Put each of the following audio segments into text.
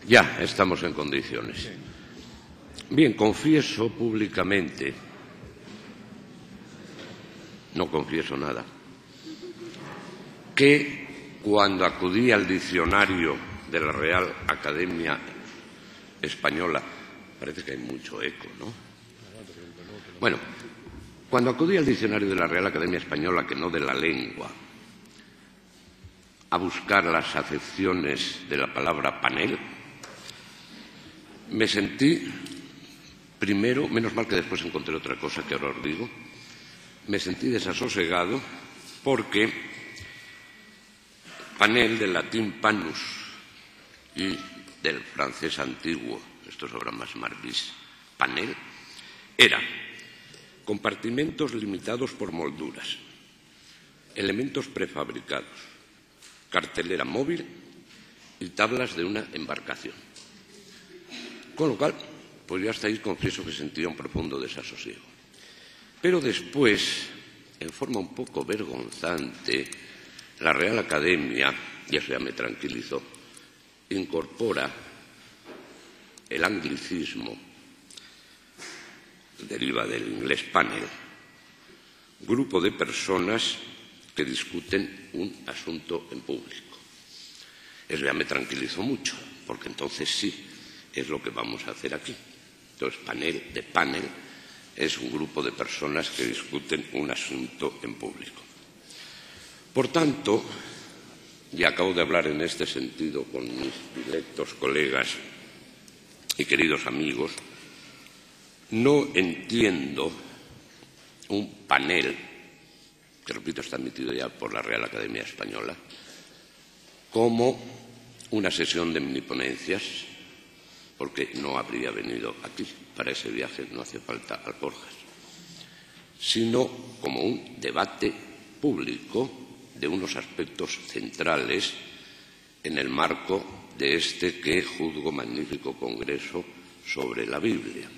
Ya, estamos en condiciones. Bien, confieso públicamente, no confieso nada, que cuando acudí al diccionario de la Real Academia Española, parece que hay mucho eco, ¿no? Bueno, cuando acudí al diccionario de la Real Academia Española, que no de la lengua, a buscar las acepciones de la palabra panel, me sentí, primero, menos mal que después encontré otra cosa que ahora os digo, me sentí desasosegado porque panel, del latín panus y del francés antiguo, esto es ahora más marvis, panel, era compartimentos limitados por molduras, elementos prefabricados, cartelera móvil y tablas de una embarcación. Con lo cual, pues ya hasta ahí confieso que sentía un profundo desasosiego. Pero después, en forma un poco vergonzante, la Real Academia, y eso ya me tranquilizó, incorpora el anglicismo, deriva del inglés panel, grupo de personas que discuten un asunto en público. Eso ya me tranquilizó mucho, porque entonces sí es lo que vamos a hacer aquí. Entonces, panel es un grupo de personas que discuten un asunto en público. Por tanto, y acabo de hablar en este sentido con mis directos colegas y queridos amigos, no entiendo un panel, que repito está admitido ya por la Real Academia Española, como una sesión de miniponencias, porque no habría venido aquí para ese viaje, no hace falta alforjas, sino como un debate público de unos aspectos centrales en el marco de este que juzgo magnífico congreso sobre la Biblia.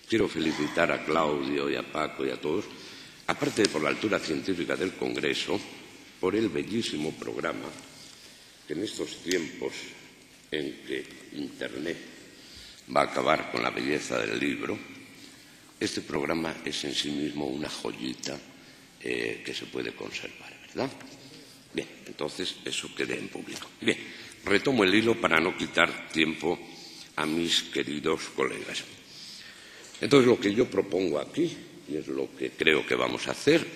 Quiero felicitar a Claudio y a Paco y a todos, aparte de por la altura científica del congreso, por el bellísimo programa que en estos tiempos en que Internet va a acabar con la belleza del libro, este programa es en sí mismo una joyita que se puede conservar, ¿verdad? Bien, entonces eso quede en público. Bien, retomo el hilo para no quitar tiempo a mis queridos colegas. Entonces, lo que yo propongo aquí, y es lo que creo que vamos a hacer,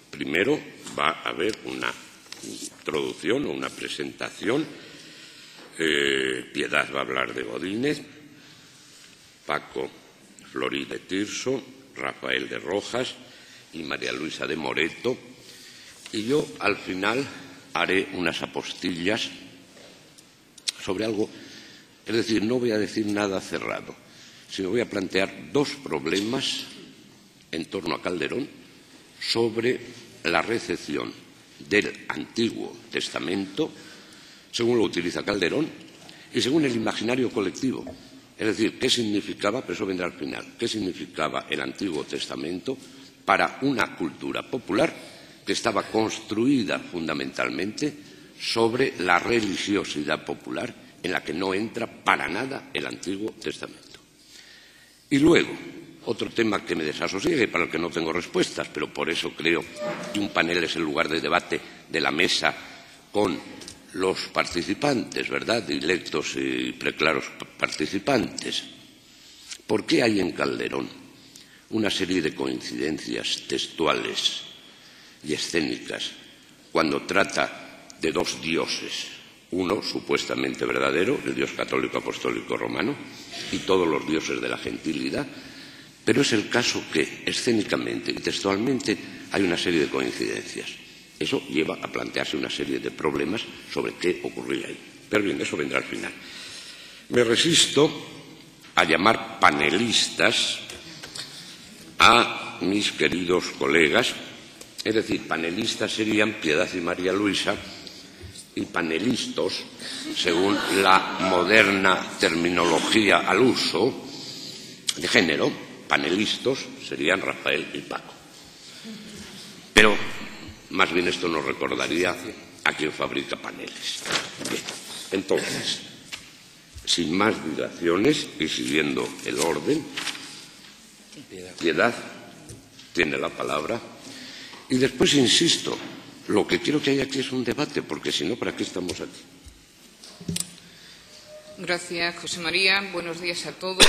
primero va a haber una introducción o una presentación. Piedad va a hablar de Godínez, Paco Florí de Tirso, Rafael de Rojas y María Luisa de Moreto, y yo al final haré unas apostillas sobre algo, es decir, no voy a decir nada cerrado, sino voy a plantear dos problemas en torno a Calderón sobre la recepción del Antiguo Testamento, según lo utiliza Calderón, y según el imaginario colectivo. Es decir, qué significaba, pero eso vendrá al final, qué significaba el Antiguo Testamento para una cultura popular que estaba construida fundamentalmente sobre la religiosidad popular, en la que no entra para nada el Antiguo Testamento. Y luego, otro tema que me desasosiega y para el que no tengo respuestas, pero por eso creo que un panel es el lugar de debate de la mesa con los participantes, ¿verdad?, electos y preclaros participantes. ¿Por qué hay en Calderón una serie de coincidencias textuales y escénicas cuando trata de dos dioses? Uno supuestamente verdadero, el Dios católico apostólico romano, y todos los dioses de la gentilidad, pero es el caso que escénicamente y textualmente hay una serie de coincidencias. Eso lleva a plantearse una serie de problemas sobre qué ocurría ahí. Pero bien, eso vendrá al final. Me resisto a llamar panelistas a mis queridos colegas, es decir, panelistas serían Piedad y María Luisa, y panelistas, según la moderna terminología al uso de género, panelistas serían Rafael y Paco. Pero más bien esto nos recordaría a quien fabrica paneles. Bien, entonces, sin más dilaciones y siguiendo el orden, Piedad tiene la palabra. Y después, insisto, lo que quiero que haya aquí es un debate, porque si no, ¿para qué estamos aquí? Gracias, José María. Buenos días a todos.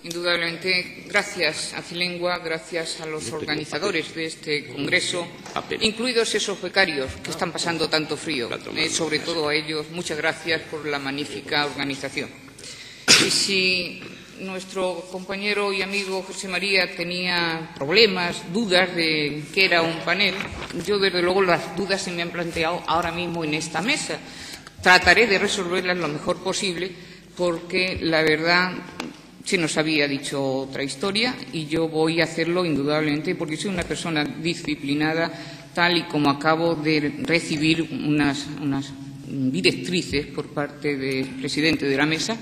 Indudablemente, gracias a Filengua, gracias a los organizadores de este congreso, incluidos esos becarios que están pasando tanto frío. Sobre todo a ellos, muchas gracias por la magnífica organización. Y si nuestro compañero y amigo José María tenía problemas, dudas de qué era un panel, yo desde luego las dudas se me han planteado ahora mismo en esta mesa. Trataré de resolverlas lo mejor posible porque la verdad se nos había dicho otra historia y yo voy a hacerlo indudablemente porque soy una persona disciplinada, tal y como acabo de recibir unas directrices por parte del presidente de la mesa.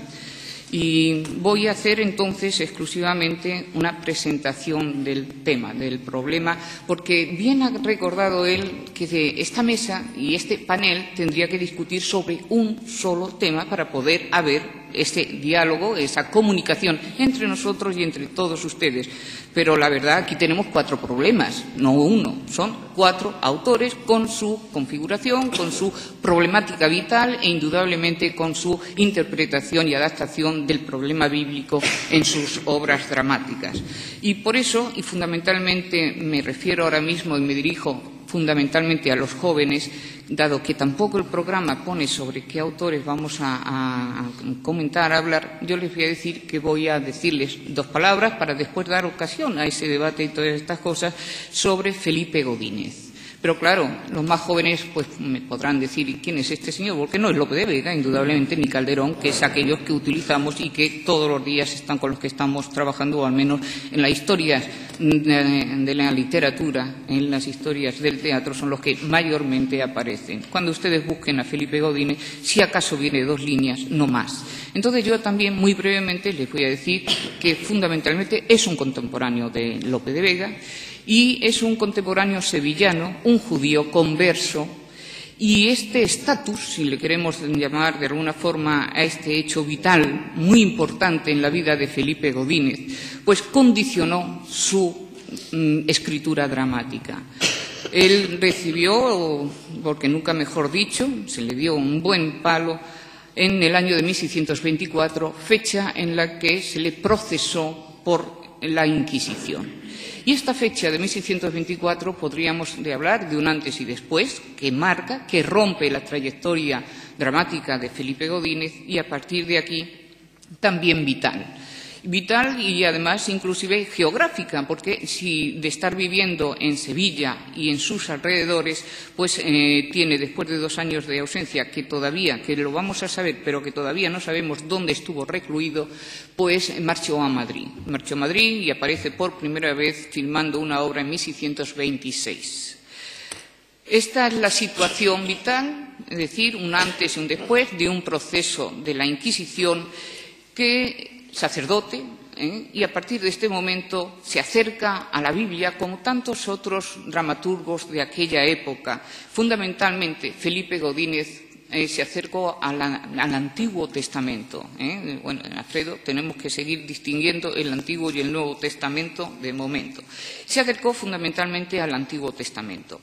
Y voy a hacer entonces exclusivamente una presentación del tema, del problema, porque bien ha recordado él que esta mesa y este panel tendría que discutir sobre un solo tema para poder haber ese diálogo, esa comunicación entre nosotros y entre todos ustedes. Pero la verdad, aquí tenemos 4 problemas, no uno, son 4 autores con su configuración, con su problemática vital e indudablemente con su interpretación y adaptación del problema bíblico en sus obras dramáticas. Y por eso, y fundamentalmente me refiero ahora mismo y me dirijo fundamentalmente a los jóvenes, dado que tampoco el programa pone sobre qué autores vamos a comentar, a hablar, yo les voy a decir que voy a decirles 2 palabras para después dar ocasión a ese debate y todas estas cosas sobre Felipe Godínez. Pero claro, los más jóvenes pues me podrán decir ¿quién es este señor? Porque no es Lope de Vega, indudablemente, ni Calderón, que es aquellos que utilizamos y que todos los días están con los que estamos trabajando, o al menos en la historia de la literatura, en las historias del teatro, son los que mayormente aparecen. Cuando ustedes busquen a Felipe Godínez, si acaso viene 2 líneas, no más. Entonces yo también, muy brevemente, les voy a decir que fundamentalmente es un contemporáneo de Lope de Vega y es un contemporáneo sevillano, un judío converso, y este estatus, si le queremos llamar de alguna forma a este hecho vital muy importante en la vida de Felipe Godínez, pues condicionó su escritura dramática. Él recibió, porque nunca mejor dicho, se le dio un buen palo en el año de 1624, fecha en la que se le procesó por la Inquisición. Y esta fecha de 1624 podríamos hablar de un antes y después que marca, que rompe la trayectoria dramática de Felipe Godínez y a partir de aquí también vital. Vital y además inclusive geográfica, porque si de estar viviendo en Sevilla y en sus alrededores, pues tiene después de 2 años de ausencia, que lo vamos a saber, pero que todavía no sabemos dónde estuvo recluido, pues marchó a Madrid. Marchó a Madrid y aparece por primera vez filmando una obra en 1626. Esta es la situación vital, es decir, un antes y un después de un proceso de la Inquisición que sacerdote, y a partir de este momento se acerca a la Biblia como tantos otros dramaturgos de aquella época. Fundamentalmente, Felipe Godínez se acercó al Antiguo Testamento. Bueno, en Alfredo tenemos que seguir distinguiendo el Antiguo y el Nuevo Testamento de momento. Se acercó fundamentalmente al Antiguo Testamento.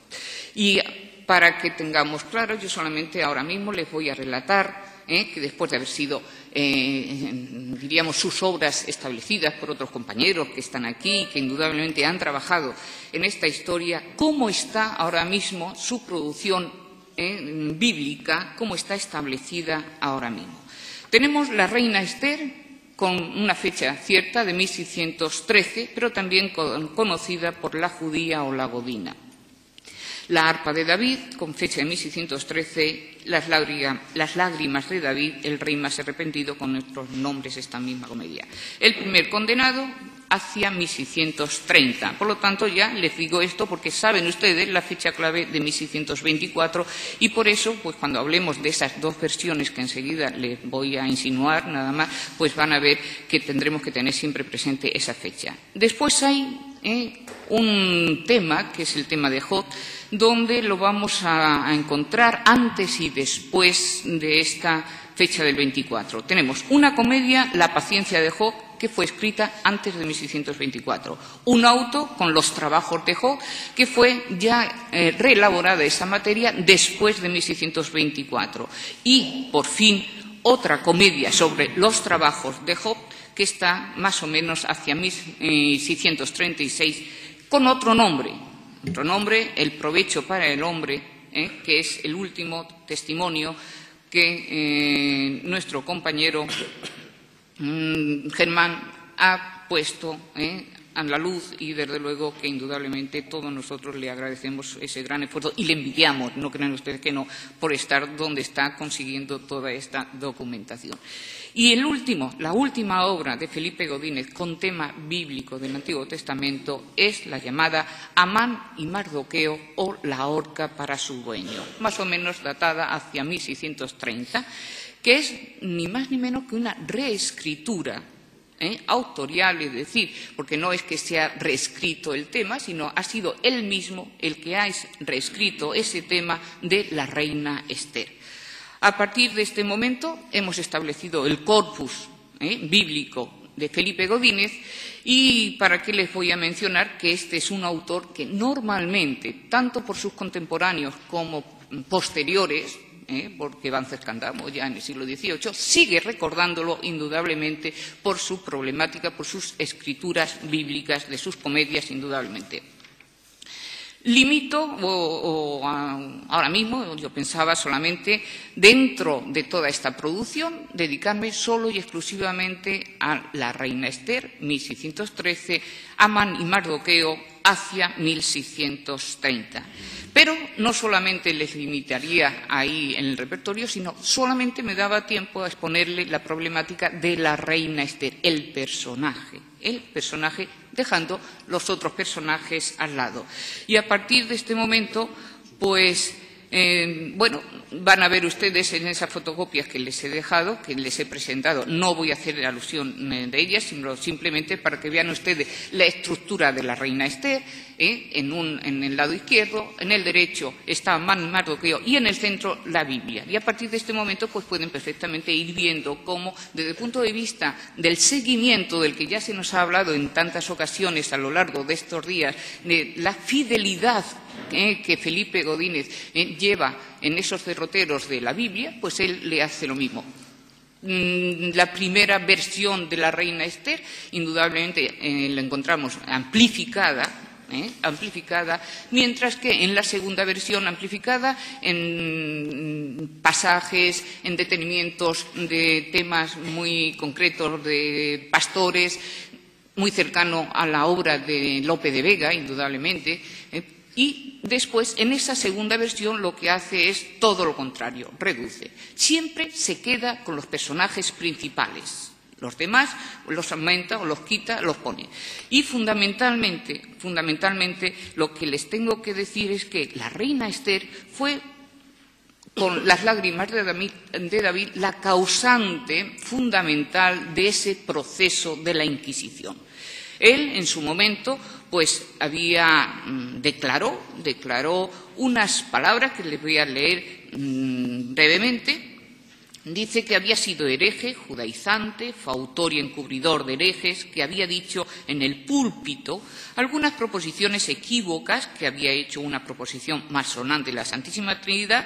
Y para que tengamos claro, yo solamente ahora mismo les voy a relatar que después de haber sido, diríamos, sus obras establecidas por otros compañeros que están aquí, que indudablemente han trabajado en esta historia, cómo está ahora mismo su producción bíblica, cómo está establecida ahora mismo. Tenemos la Reina Esther con una fecha cierta de 1613, pero también conocida por la Judía o la Godina. La Arpa de David, con fecha de 1613, las lágrimas de David, el rey más arrepentido, con nuestros nombres esta misma comedia. El primer condenado hacia 1630. Por lo tanto, ya les digo esto porque saben ustedes la fecha clave de 1624 y por eso, pues cuando hablemos de esas 2 versiones que enseguida les voy a insinuar nada más, pues van a ver que tendremos que tener siempre presente esa fecha. Después hay un tema, que es el tema de Jod, donde lo vamos a encontrar antes y después de esta fecha del 24. Tenemos una comedia, La paciencia de Job, que fue escrita antes de 1624. Un auto con los trabajos de Job, que fue ya reelaborada esa materia después de 1624. Y, por fin, otra comedia sobre los trabajos de Job, que está más o menos hacia 1636, con otro nombre, El provecho para el hombre, que es el último testimonio que nuestro compañero Germán ha puesto a la luz, y desde luego que indudablemente todos nosotros le agradecemos ese gran esfuerzo y le envidiamos, no crean ustedes que no, por estar donde está consiguiendo toda esta documentación. Y la última obra de Felipe Godínez con tema bíblico del Antiguo Testamento es la llamada Amán y Mardoqueo, o La horca para su dueño, más o menos datada hacia 1630, que es ni más ni menos que una reescritura autorial, es decir, porque no es que se ha reescrito el tema, sino ha sido él mismo el que ha reescrito ese tema de la reina Esther. A partir de este momento hemos establecido el corpus bíblico de Felipe Godínez, y para qué les voy a mencionar que este es un autor que normalmente, tanto por sus contemporáneos como posteriores, porque van cercandamos ya en el siglo XVIII, sigue recordándolo indudablemente por su problemática, por sus escrituras bíblicas, de sus comedias, indudablemente. Limito, ahora mismo, yo pensaba solamente, dentro de toda esta producción, dedicarme solo y exclusivamente a la reina Esther, 1613, Amán y Mardoqueo, hacia 1630. Pero no solamente les limitaría ahí en el repertorio, sino solamente me daba tiempo a exponerle la problemática de la reina Esther, el personaje, dejando los otros personajes al lado. Y a partir de este momento, pues, van a ver ustedes en esas fotocopias que les he dejado, que les he presentado, no voy a hacer alusión de ellas, sino simplemente para que vean ustedes la estructura de la reina Esther. En el lado izquierdo, en el derecho está Amán y Mardoqueo, y en el centro la Biblia. Y a partir de este momento pues pueden perfectamente ir viendo cómo, desde el punto de vista del seguimiento del que ya se nos ha hablado en tantas ocasiones a lo largo de estos días, de la fidelidad que Felipe Godínez lleva en esos derroteros de la Biblia, pues él le hace lo mismo. La primera versión de la reina Esther, indudablemente la encontramos amplificada, mientras que en la segunda versión amplificada, en pasajes, en detenimientos de temas muy concretos de pastores, muy cercano a la obra de Lope de Vega, indudablemente, y después, en esa segunda versión, lo que hace es todo lo contrario, reduce. Siempre se queda con los personajes principales. Los demás los aumenta o los quita, los pone. Y fundamentalmente, lo que les tengo que decir es que la reina Esther fue, con las lágrimas de David, la causante fundamental de ese proceso de la Inquisición. Él, en su momento, pues declaró unas palabras que les voy a leer brevemente. Dice que había sido hereje, judaizante, fautor y encubridor de herejes, que había dicho en el púlpito algunas proposiciones equívocas, que había hecho una proposición malsonante de la Santísima Trinidad,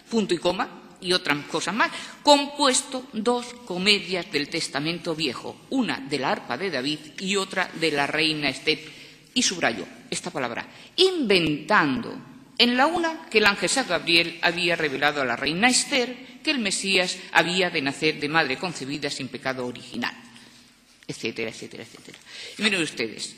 punto y coma, y otras cosas más, compuesto 2 comedias del Testamento Viejo, una de la arpa de David y otra de la reina Esther, y subrayó esta palabra, inventando en la una que el ángel San Gabriel había revelado a la reina Esther que el Mesías había de nacer de madre concebida sin pecado original, etcétera, etcétera, etcétera. Y miren ustedes,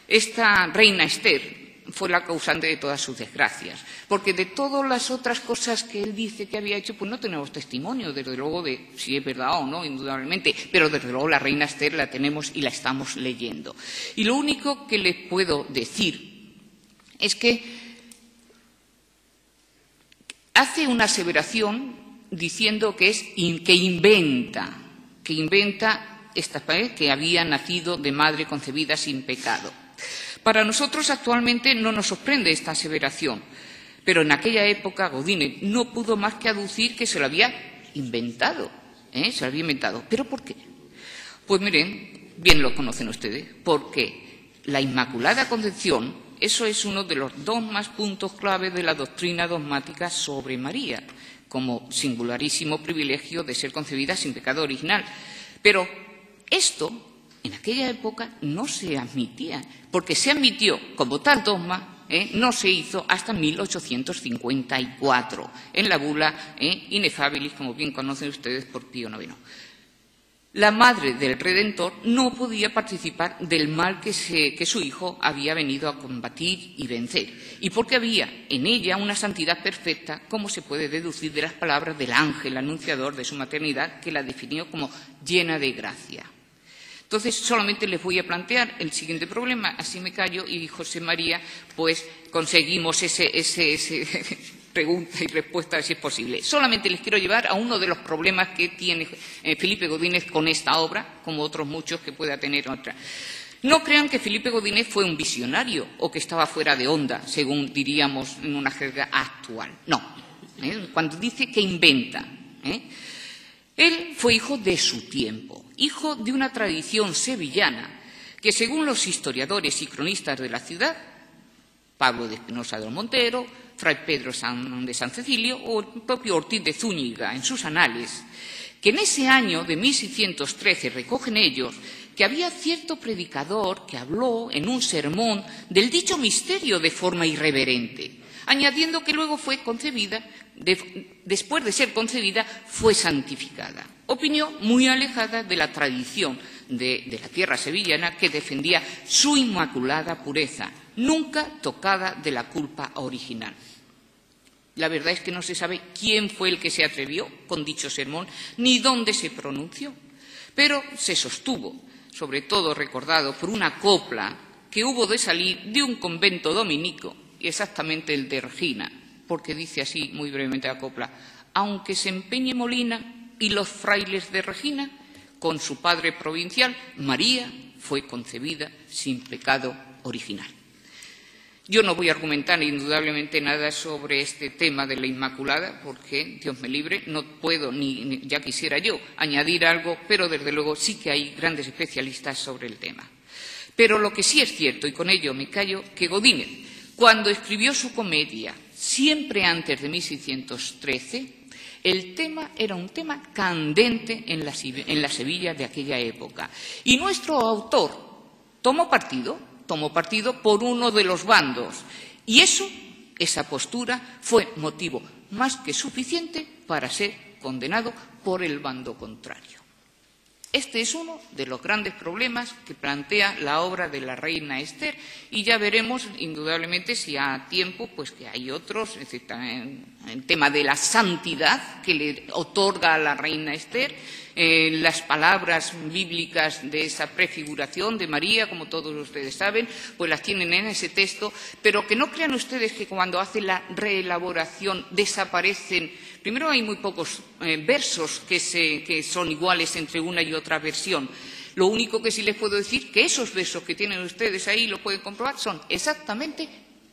esta reina Esther fue la causante de todas sus desgracias, porque de todas las otras cosas que él dice que había hecho, pues no tenemos testimonio, desde luego, de si es verdad o no, indudablemente, pero desde luego la reina Esther la tenemos y la estamos leyendo. Y lo único que les puedo decir es que hace una aseveración diciendo que inventa que había nacido de madre concebida sin pecado. Para nosotros actualmente no nos sorprende esta aseveración, pero en aquella época Godínez no pudo más que aducir que se lo había inventado. Se lo había inventado. ¿Pero por qué? Pues miren, bien lo conocen ustedes, porque la Inmaculada Concepción, eso es uno de los dos más puntos clave de la doctrina dogmática sobre María, como singularísimo privilegio de ser concebida sin pecado original. Pero esto, en aquella época, no se admitía, porque se admitió como tal dogma, no se hizo hasta 1854, en la bula Ineffabilis, como bien conocen ustedes, por Pío IX. La madre del Redentor no podía participar del mal que su hijo había venido a combatir y vencer, y porque había en ella una santidad perfecta, como se puede deducir de las palabras del ángel anunciador de su maternidad, que la definió como llena de gracia. Entonces, solamente les voy a plantear el siguiente problema, así me callo, y José María, pues conseguimos ese pregunta y respuesta, si es posible. Solamente les quiero llevar a uno de los problemas que tiene Felipe Godínez con esta obra, como otros muchos que pueda tener otra. No crean que Felipe Godínez fue un visionario o que estaba fuera de onda, según diríamos en una jerga actual. No. Cuando dice que inventa. Él fue hijo de su tiempo, hijo de una tradición sevillana que, según los historiadores y cronistas de la ciudad, Pablo de Espinosa de los Monteros, Fray Pedro de San Cecilio o el propio Ortiz de Zúñiga en sus anales, que en ese año de 1613 recogen ellos que había cierto predicador que habló en un sermón del dicho misterio de forma irreverente, añadiendo que luego fue concebida, después de ser concebida, fue santificada. Opinión muy alejada de la tradición de la tierra sevillana, que defendía su inmaculada pureza, nunca tocada de la culpa original. La verdad es que no se sabe quién fue el que se atrevió con dicho sermón, ni dónde se pronunció, pero se sostuvo, sobre todo recordado por una copla que hubo de salir de un convento dominico, y exactamente el de Regina, porque dice así muy brevemente la copla: aunque se empeñe Molina y los frailes de Regina, con su padre provincial, María fue concebida sin pecado original. Yo no voy a argumentar indudablemente nada sobre este tema de la Inmaculada, porque, Dios me libre, no puedo, ni ya quisiera yo, añadir algo, pero desde luego sí que hay grandes especialistas sobre el tema. Pero lo que sí es cierto, y con ello me callo, que Godínez, cuando escribió su comedia, siempre antes de 1613, el tema era un tema candente en la Sevilla de aquella época. Y nuestro autor tomó partido por uno de los bandos. Y esa postura, fue motivo más que suficiente para ser condenado por el bando contrario. Este es uno de los grandes problemas que plantea la obra de la reina Esther, y ya veremos indudablemente, si a tiempo, pues que hay otros, en el tema de la santidad que le otorga a la reina Esther, las palabras bíblicas de esa prefiguración de María, como todos ustedes saben, pues las tienen en ese texto, pero que no crean ustedes que cuando hace la reelaboración desaparecen. Primero, hay muy pocos versos que son iguales entre una y otra versión. Lo único que sí les puedo decir, que esos versos que tienen ustedes ahí, lo pueden comprobar, son exactamente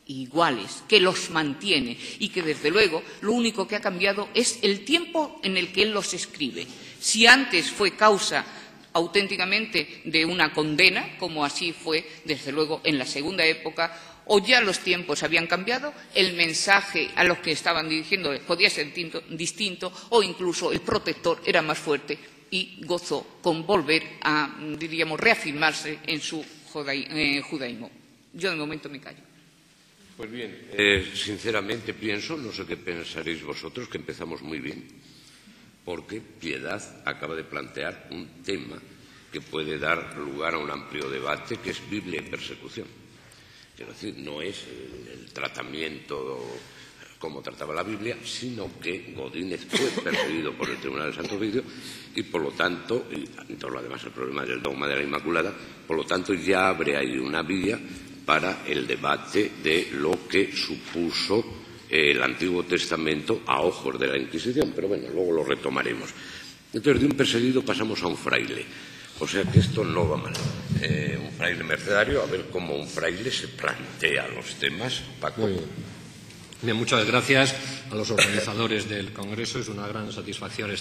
iguales, que los mantiene, y que desde luego lo único que ha cambiado es el tiempo en el que él los escribe. Si antes fue causa auténticamente de una condena, como así fue desde luego en la segunda época, o ya los tiempos habían cambiado, el mensaje a los que estaban dirigiendo podía ser distinto, o incluso el protector era más fuerte y gozó con volver a, diríamos, reafirmarse en su judaísmo. Yo de momento me callo. Pues bien, sinceramente pienso, no sé qué pensaréis vosotros, que empezamos muy bien, porque Piedad acaba de plantear un tema que puede dar lugar a un amplio debate, que es Biblia y persecución. Quiero decir, no es el tratamiento como trataba la Biblia, sino que Godínez fue perseguido por el Tribunal del Santo Oficio y, por lo tanto, y todo lo demás, el problema del dogma de la Inmaculada, por lo tanto, ya abre ahí una vía para el debate de lo que supuso el Antiguo Testamento a ojos de la Inquisición. Pero bueno, luego lo retomaremos. Entonces, de un perseguido pasamos a un fraile. O sea que esto no va mal. Un fraile mercedario, a ver cómo un fraile se plantea los temas, Paco. Bien, muchas gracias a los organizadores del Congreso. Es una gran satisfacción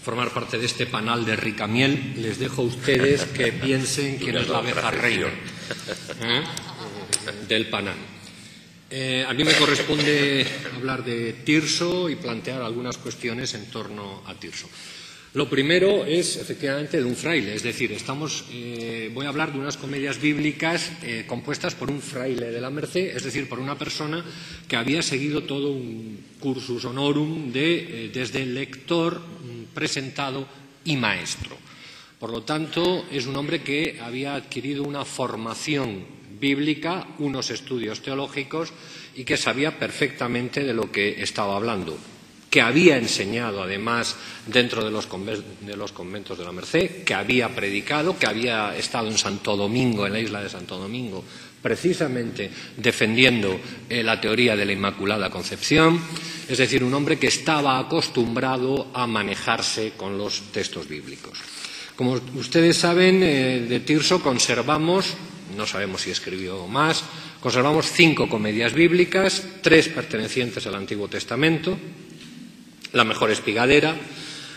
formar parte de este panal de Ricamiel. Les dejo a ustedes que piensen quién es la abeja reina del panal. A mí me corresponde hablar de Tirso y plantear algunas cuestiones en torno a Tirso. Lo primero es, efectivamente, de un fraile, es decir, voy a hablar de unas comedias bíblicas compuestas por un fraile de la Merced, es decir, por una persona que había seguido todo un cursus honorum desde lector, presentado y maestro. Por lo tanto, es un hombre que había adquirido una formación bíblica, unos estudios teológicos y que sabía perfectamente de lo que estaba hablando, que había enseñado además dentro de los conventos de la Merced, que había predicado, que había estado en Santo Domingo, en la isla de Santo Domingo, precisamente defendiendo la teoría de la Inmaculada Concepción, es decir, un hombre que estaba acostumbrado a manejarse con los textos bíblicos. Como ustedes saben, de Tirso conservamos, no sabemos si escribió más, conservamos 5 comedias bíblicas, 3 pertenecientes al Antiguo Testamento: La mejor espigadera,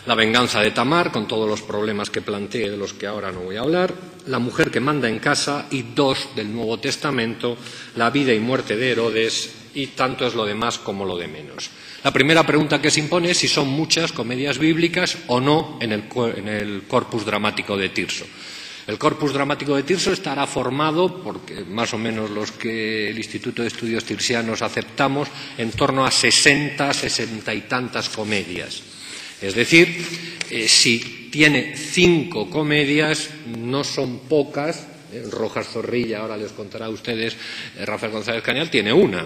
La venganza de Tamar, con todos los problemas que planteé de los que ahora no voy a hablar, La mujer que manda en casa, y 2 del Nuevo Testamento, La vida y muerte de Herodes, y tanto es lo de más como lo de menos. La primera pregunta que se impone es si son muchas comedias bíblicas o no en el corpus dramático de Tirso. El corpus dramático de Tirso estará formado, porque más o menos los que el Instituto de Estudios Tirsianos aceptamos, en torno a 60 y tantas comedias. Es decir, si tiene 5 comedias, no son pocas. Rojas Zorrilla, ahora les contará a ustedes, Rafael González Cañal tiene una.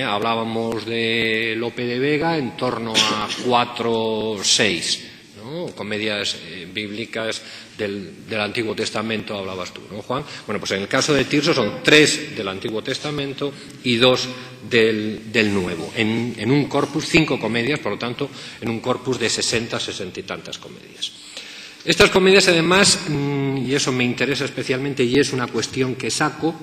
Hablábamos de Lope de Vega, en torno a 4 o 6, ¿no? Comedias bíblicas del Antiguo Testamento hablabas tú, ¿no, Juan? Bueno, pues en el caso de Tirso son 3 del Antiguo Testamento y 2 del Nuevo. En un corpus, 5 comedias, por lo tanto, en un corpus de 60 y tantas comedias. Estas comedias, además, y eso me interesa especialmente y es una cuestión que saco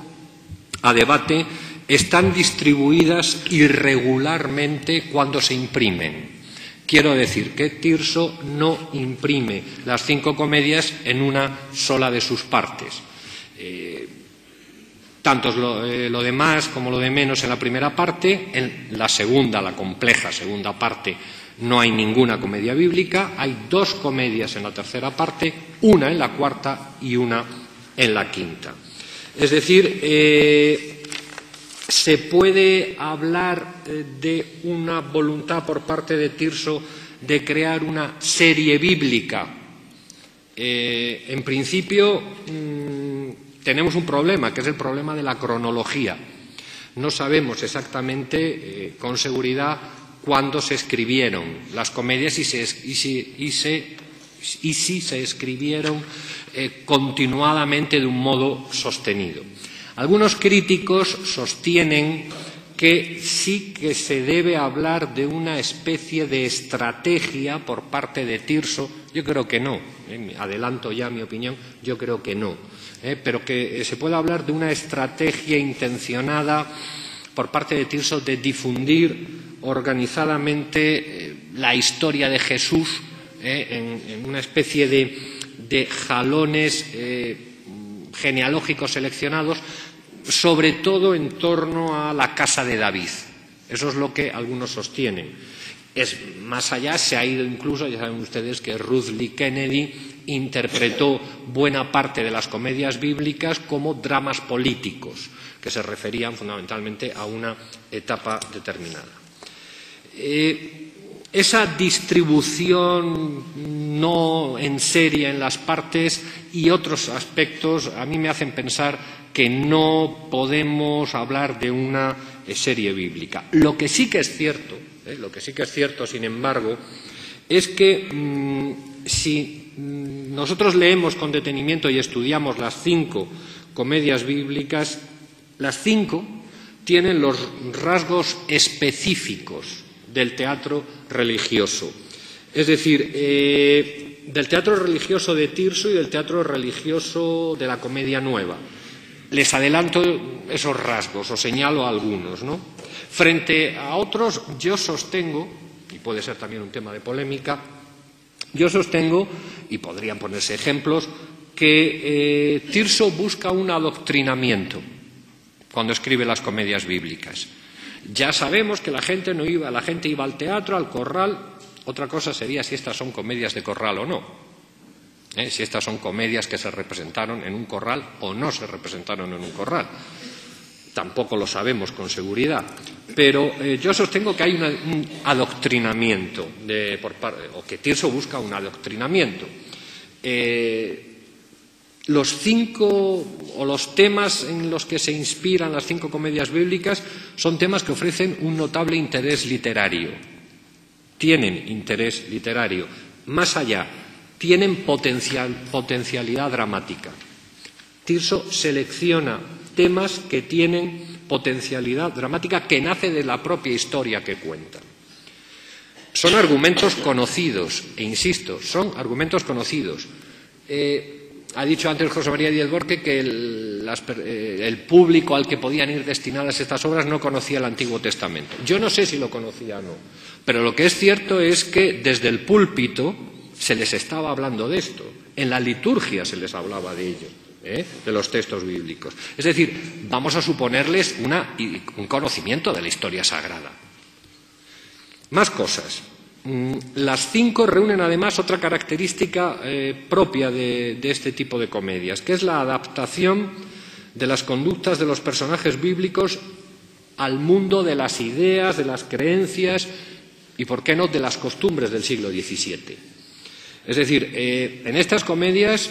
a debate, están distribuidas irregularmente cuando se imprimen. Quiero decir que Tirso no imprime las 5 comedias en una sola de sus partes. Tanto lo de más como lo de menos en la primera parte, en la segunda, la compleja segunda parte, no hay ninguna comedia bíblica, hay 2 comedias en la tercera parte, una en la cuarta y una en la quinta. Es decir, se puede hablar de una voluntad por parte de Tirso de crear una serie bíblica. En principio tenemos un problema, que es el problema de la cronología. No sabemos exactamente con seguridad cuándo se escribieron las comedias y si se escribieron continuadamente de un modo sostenido. Algunos críticos sostienen que sí que se debe hablar de una especie de estrategia por parte de Tirso. Yo creo que no, adelanto ya mi opinión, yo creo que no, pero que se puede hablar de una estrategia intencionada por parte de Tirso de difundir organizadamente la historia de Jesús en una especie de jalones genealógicos seleccionados, sobre todo en torno a la casa de David. Eso es lo que algunos sostienen. Más allá, se ha ido incluso, ya saben ustedes que Ruth Lee Kennedy interpretó buena parte de las comedias bíblicas como dramas políticos, que se referían fundamentalmente a una etapa determinada. Esa distribución no en serie en las partes y otros aspectos a mí me hacen pensar que no podemos hablar de una serie bíblica. Lo que sí que es cierto, sin embargo, es que si nosotros leemos con detenimiento y estudiamos las 5 comedias bíblicas, las 5 tienen los rasgos específicos del teatro religioso. Es decir, del teatro religioso de Tirso y del teatro religioso de la Comedia Nueva. les adelanto esos rasgos o señalo algunos, ¿no? Frente a otros, yo sostengo, y puede ser también un tema de polémica, yo sostengo, y podrían ponerse ejemplos, que Tirso busca un adoctrinamiento cuando escribe las comedias bíblicas. Ya sabemos que la gente iba al teatro, al corral. Otra cosa sería si estas son comedias de corral o no. Si estas son comedias que se representaron en un corral o no se representaron en un corral. Tampoco lo sabemos con seguridad. Pero yo sostengo que hay un adoctrinamiento, o que Tirso busca un adoctrinamiento. Los 5 o los temas en los que se inspiran las 5 comedias bíblicas son temas que ofrecen un notable interés literario. Tienen interés literario. Más allá, tienen potencialidad dramática. Tirso selecciona temas que tienen potencialidad dramática que nace de la propia historia que cuentan. Son argumentos conocidos, e insisto, son argumentos conocidos. Ha dicho antes José María Díez Borque que el público al que podían ir destinadas estas obras no conocía el Antiguo Testamento. Yo no sé si lo conocía o no, pero lo que es cierto es que desde el púlpito se les estaba hablando de esto. En la liturgia se les hablaba de ello, de los textos bíblicos. Es decir, vamos a suponerles un conocimiento de la historia sagrada. Más cosas. Las 5 reúnen además otra característica propia de este tipo de comedias, que es la adaptación de las conductas de los personajes bíblicos al mundo de las ideas, de las creencias y, por qué no, de las costumbres del siglo XVII. Es decir, en estas comedias,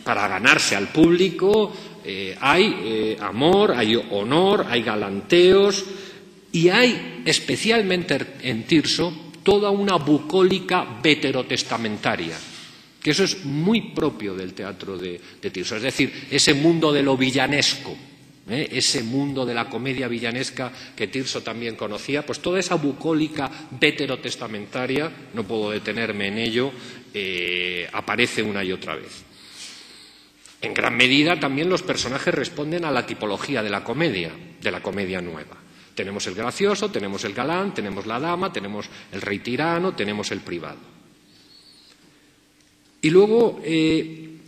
para ganarse al público, hay amor, hay honor, hay galanteos y hay, especialmente en Tirso, toda una bucólica veterotestamentaria, que eso es muy propio del teatro de Tirso, es decir, ese mundo de lo villanesco, ese mundo de la comedia villanesca que Tirso también conocía, pues toda esa bucólica veterotestamentaria, no puedo detenerme en ello, aparece una y otra vez. En gran medida también los personajes responden a la tipología de la comedia nueva. Tenemos el gracioso, tenemos el galán, tenemos la dama, tenemos el rey tirano, tenemos el privado. Y luego, en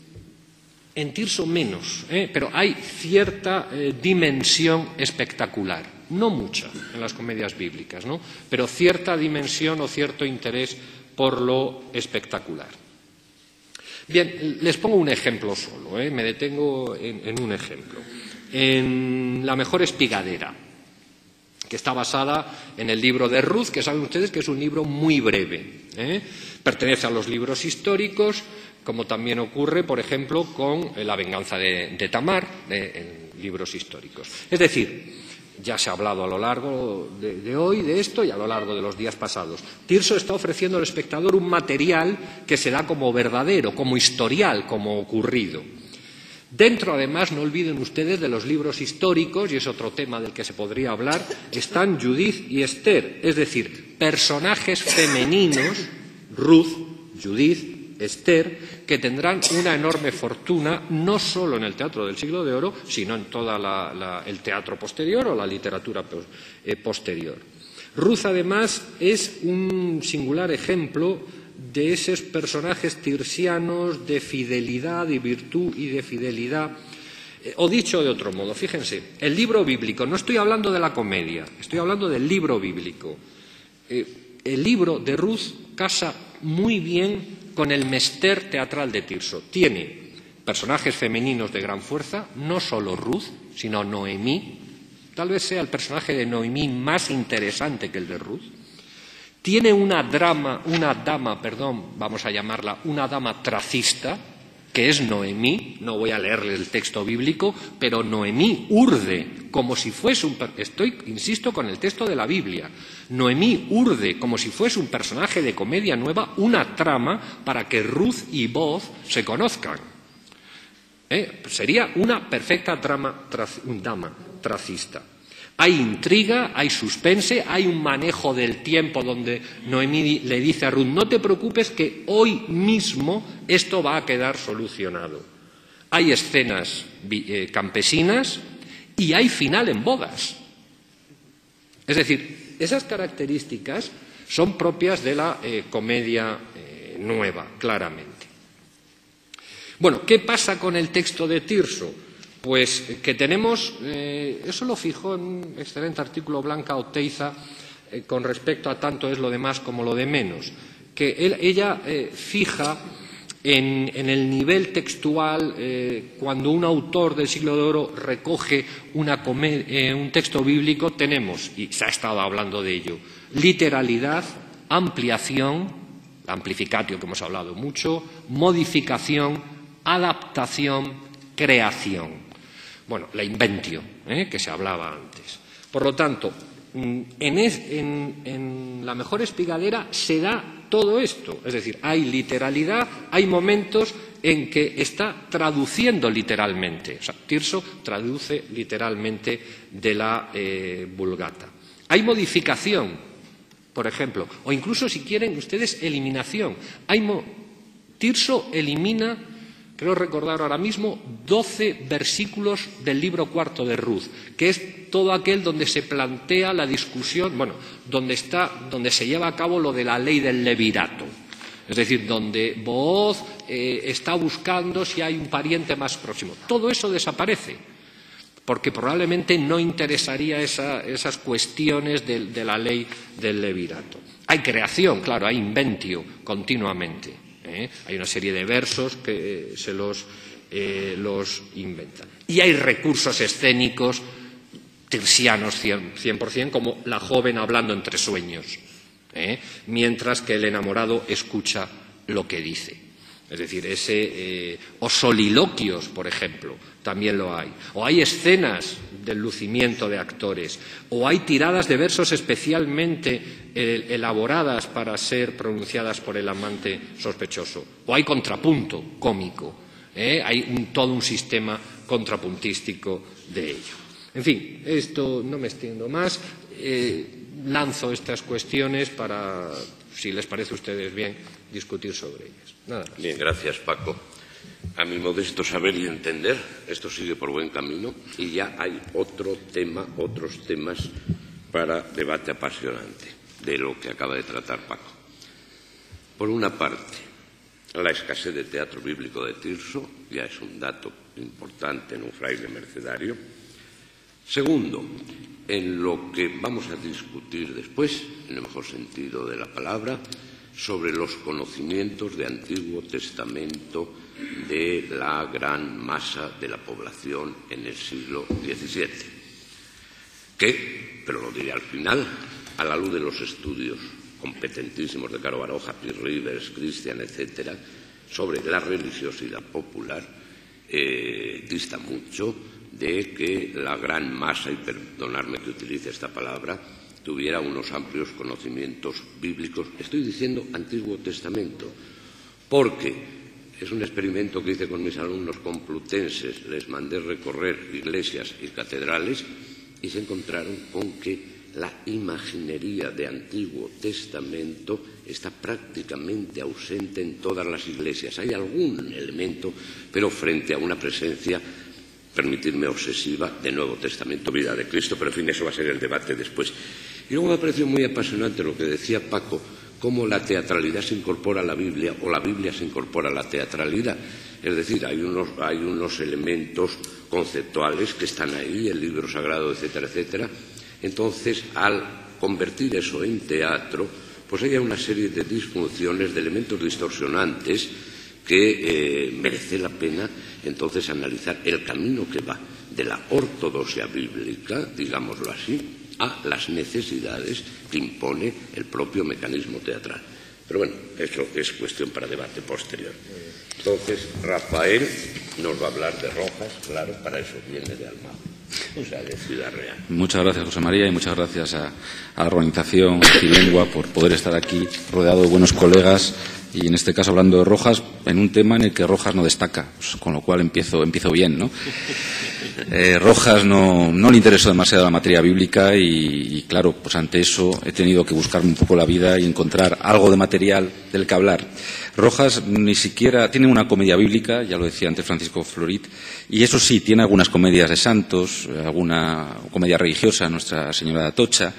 Tirso menos, pero hay cierta dimensión espectacular. No mucha en las comedias bíblicas, ¿no? Pero cierta dimensión o cierto interés por lo espectacular. Bien, les pongo un ejemplo solo, me detengo en un ejemplo. En La mejor espigadera, que está basada en el libro de Ruth, que saben ustedes que es un libro muy breve. Pertenece a los libros históricos, como también ocurre, por ejemplo, con La venganza de Tamar, en libros históricos. Es decir, ya se ha hablado a lo largo de hoy de esto y a lo largo de los días pasados. Tirso está ofreciendo al espectador un material que se da como verdadero, como historial, como ocurrido. Dentro, además, no olviden ustedes de los libros históricos, y es otro tema del que se podría hablar, están Judith y Esther, es decir, personajes femeninos, Ruth, Judith, Esther, que tendrán una enorme fortuna, no solo en el teatro del Siglo de Oro, sino en todo el teatro posterior o la literatura posterior. Ruth, además, es un singular ejemplo de esos personajes tirsianos de fidelidad, de virtud y de fidelidad. O dicho de otro modo, fíjense, el libro bíblico, no estoy hablando de la comedia, estoy hablando del libro bíblico. El libro de Ruth casa muy bien con el mester teatral de Tirso. Tiene personajes femeninos de gran fuerza, no solo Ruth, sino Noemí. Tal vez sea el personaje de Noemí más interesante que el de Ruth. Tiene una dama, vamos a llamarla una dama tracista, que es Noemí. No voy a leerle el texto bíblico, pero Noemí urde como si fuese insisto con el texto de la Biblia. Noemí urde como si fuese un personaje de comedia nueva, una trama para que Ruth y Boaz se conozcan. Sería una perfecta dama tracista. Hay intriga, hay suspense, hay un manejo del tiempo donde Noemí le dice a Ruth, no te preocupes que hoy mismo esto va a quedar solucionado. hay escenas campesinas y hay final en bodas. Es decir, esas características son propias de la comedia nueva, claramente. Bueno, ¿qué pasa con el texto de Tirso? Pues que tenemos, eso lo fijó en un excelente artículo Blanca Oteiza con respecto a tanto es lo de más como lo de menos, que ella fija en el nivel textual, cuando un autor del siglo de oro recoge un texto bíblico, tenemos, y se ha estado hablando de ello, literalidad, ampliación, amplificatio que hemos hablado mucho, modificación, adaptación, creación. Bueno, la inventio, que se hablaba antes. Por lo tanto, en la mejor espigadera se da todo esto, es decir, hay literalidad, hay momentos en que está traduciendo literalmente, o sea, Tirso traduce literalmente de la Vulgata. Hay modificación, por ejemplo, o incluso si quieren ustedes eliminación. Tirso elimina, creo recordar ahora mismo, 12 versículos del libro cuarto de Ruth, que es todo aquel donde se plantea la discusión, bueno, donde se lleva a cabo lo de la ley del levirato. Es decir, donde Booz está buscando si hay un pariente más próximo. Todo eso desaparece, porque probablemente no interesaría esas cuestiones de la ley del levirato. Hay creación, claro, hay inventio continuamente. Hay una serie de versos que se los inventan. Y hay recursos escénicos tirsianos 100%, como la joven hablando entre sueños, mientras que el enamorado escucha lo que dice. Es decir, o soliloquios, por ejemplo, también lo hay. O hay escenas del lucimiento de actores. O hay tiradas de versos especialmente elaboradas para ser pronunciadas por el amante sospechoso. O hay contrapunto cómico. Hay todo un sistema contrapuntístico de ello. En fin, esto no me extiendo más. Lanzo estas cuestiones para, si les parece a ustedes bien, discutir sobre ellas. Nada más. Bien, gracias, Paco. A mi modesto saber y entender, esto sigue por buen camino y ya hay otros temas para debate apasionante de lo que acaba de tratar Paco. Por una parte, la escasez de teatro bíblico de Tirso ya es un dato importante en un fraile mercedario. Segundo, en lo que vamos a discutir después, en el mejor sentido de la palabra, sobre los conocimientos de Antiguo Testamento de la gran masa de la población en el siglo XVII, que, pero lo diré al final, a la luz de los estudios competentísimos de Caro Baroja, Pierre Rivers, Christian, etcétera, sobre la religiosidad popular, dista mucho de que la gran masa, y perdonadme que utilice esta palabra, tuviera unos amplios conocimientos bíblicos. Estoy diciendo Antiguo Testamento, porque es un experimento que hice con mis alumnos complutenses. Les mandé recorrer iglesias y catedrales y se encontraron con que la imaginería de Antiguo Testamento está prácticamente ausente en todas las iglesias. Hay algún elemento, pero frente a una presencia, permitirme, obsesiva, de Nuevo Testamento, vida de Cristo, pero en fin, eso va a ser el debate después. Y luego me pareció muy apasionante lo que decía Paco, cómo la teatralidad se incorpora a la Biblia o la Biblia se incorpora a la teatralidad. Es decir, hay unos elementos conceptuales que están ahí, el libro sagrado, etcétera, etcétera. Entonces, al convertir eso en teatro, pues hay una serie de disfunciones, de elementos distorsionantes que merece la pena entonces analizar el camino que va de la ortodoxia bíblica, digámoslo así, a las necesidades que impone el propio mecanismo teatral. Pero bueno, eso es cuestión para debate posterior. Entonces, Rafael nos va a hablar de Rojas, claro, para eso viene de Almagro, o sea, de Ciudad Real. Muchas gracias, José María, y muchas gracias a la organización Filengua por poder estar aquí rodeado de buenos colegas y en este caso hablando de Rojas, en un tema en el que Rojas no destaca, pues, con lo cual empiezo bien, ¿no? Rojas no le interesó demasiado la materia bíblica y claro, pues ante eso he tenido que buscarme un poco la vida y encontrar algo de material del que hablar. Rojas ni siquiera tiene una comedia bíblica, ya lo decía antes Francisco Florit, y eso sí, tiene algunas comedias de santos, alguna comedia religiosa, Nuestra Señora de Atocha,